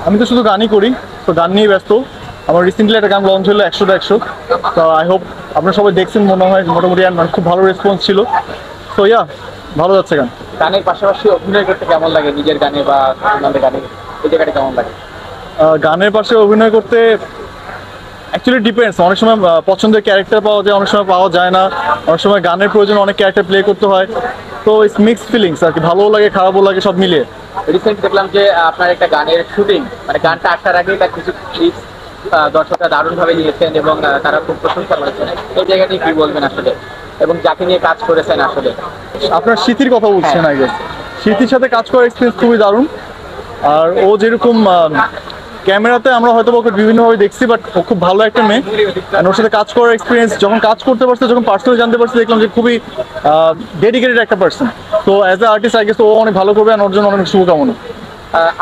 আমি তো শুধু গানই করি, তো গান নিয়ে ব্যস্ত। আমার রিসেন্টলি একটা গান লঞ্চ হলো 100-100। তো আই হোপ আপনারা সবাই দেখছেন মনে হয় মোটামুটি, মানে খুব ভালো রেসপন্স ছিল। তো ইয়া, ভালো যাচ্ছে গান। গানের পাশাপাশি অভিনয় করতে কেমন লাগে, নিজের গানে বা অন্যান্য গানে এই জায়গাটা কেমন লাগে? গানের পাশে অভিনয় করতে অ্যাকচুয়ালি ডিপেন্ডস। অনেক সময় পছন্দের ক্যারেক্টার পাওয়া যায়, অনেক সময় পাওয়া যায় না। অনেক সময় গানের প্রয়োজন অনেক ক্যারেক্টার প্লে করতে হয়। তো ইটস মিক্সড ফিলিংস আর কি, ভালোও লাগে খারাপও লাগে, সব মিলিয়ে। রিসেন্ট দেখলাম যে আপনার একটা গানের শুটিং, মানে গানটা আসার আগে তার কিছু ক্লিপস দর্শকরা দারুণভাবে নিয়েছেন এবং তারা খুব প্রশংসা করেছেন। এই জায়গাটি কি বলবেন আসলে, এবং যাকে নিয়ে কাজ করেছেন আসলে? আপনার স্মৃতির কথা বলছেন আই গেস। স্মৃতির সাথে কাজ করার এক্সপিরিয়েন্স খুবই দারুণ। আর ও যেরকম ক্যামেরাতে আমরা হয়তো ওকে বিভিন্নভাবে দেখছি, বাট ও খুব ভালো একটা মেয়ে। আর ওর সাথে কাজ করার এক্সপিরিয়েন্স, যখন কাজ করতে পারছে, যখন পার্সোনালি জানতে পারছি, দেখলাম যে খুবই ডেডিকেটেড একটা পার্সন। তো as a artist I guess ও অনেক ভালো করবে, আর ওর জন্য অনেক শুভকামনা।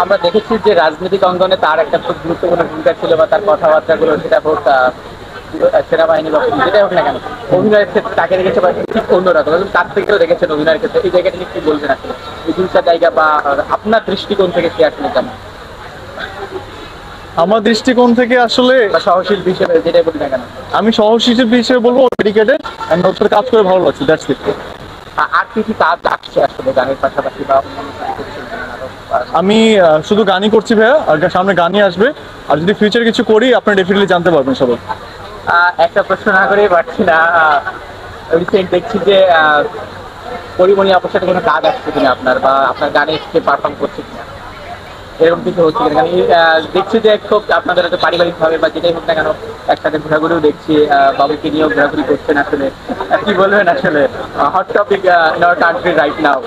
আমরা দেখেছি যে রাজনৈতিক অঙ্গনে তার একটা খুব গুরুত্বপূর্ণ ভূমিকা ছিল, বা তার কথাবার্তাগুলো, সেটা হোক সেনাবাহিনী বা যেটাই হোক না কেন, অভিনয়ের ক্ষেত্রে তাকে দেখেছে বা ঠিক অন্যরকম, এবং তার থেকেও দেখেছেন অভিনয়ের ক্ষেত্রে। এই জায়গাটা নিয়ে কি বলবেন আসলে, এই দুইটা জায়গা বা আপনার দৃষ্টিকোণ থেকে কি আসলে কেমন? আমার দৃষ্টিকোণ থেকে আসলে বা সহশিল্পী হিসেবে যেটাই বলি না কেন। আমি সহশিল্পী হিসেবে বলবো ডেডিকেটেড, অ্যান্ড ওর সাথে কাজ করে ভালো লাগছে, দ্যাটস ইট। আর কি কি কাজ আসছে আসলে গানের পাশাপাশি বা অন্যান্য কাজ করছেন আরো? আমি শুধু গানই করছি ভাইয়া, আর সামনে গানই আসবে। আর যদি ফিউচারে কিছু করি, আপনারা ডেফিনেটলি জানতে পারবেন সবাই। একটা প্রশ্ন না করে পারছি না। রিসেন্ট দেখছি যে পরিমণি আপুর সাথে কোনো কাজ আসছে কিনা আপনার, বা আপনার গানে সে পারফর্ম করছে কিনা, এরকম কিছু হচ্ছে কিনা? আমি দেখছি যে খুব আপনাদের একটা পারিবারিক ভাবে বা যেটাই হোক না কেন একসাথে ঘোরাঘুরিও দেখছি, বাবুকে নিয়েও ঘোরাঘুরি করছেন আসলে। কি বলবেন আসলে, hot topic in our country right now?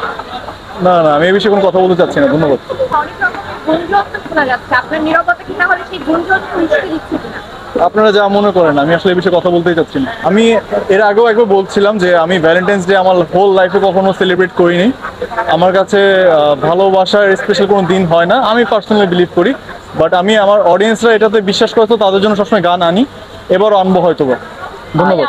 না না, আমি এই বিষয়ে কোনো কথা বলতে চাচ্ছি না, ধন্যবাদ। অনেক রকম গুঞ্জন শোনা যাচ্ছে, আপনার নীরবতা কি তাহলে সেই গুঞ্জন মিশিয়ে দিচ্ছে কিনা? আপনারা যা মনে করেন, আমি আসলে এই বিষয়ে কথা বলতেই চাচ্ছি না। আমি এর আগেও একবার বলছিলাম যে আমি ভ্যালেন্টাইন্স ডে আমার হোল লাইফে কখনো সেলিব্রেট করিনি। আমার কাছে ভালোবাসার স্পেশাল কোনো দিন হয় না, আমি পার্সোনালি বিলিভ করি। বাট আমি আমার অডিয়েন্সরা এটাতে বিশ্বাস করে, তো তাদের জন্য সবসময় গান আনি, এবারও আনবো হয়তো বা। ধন্যবাদ।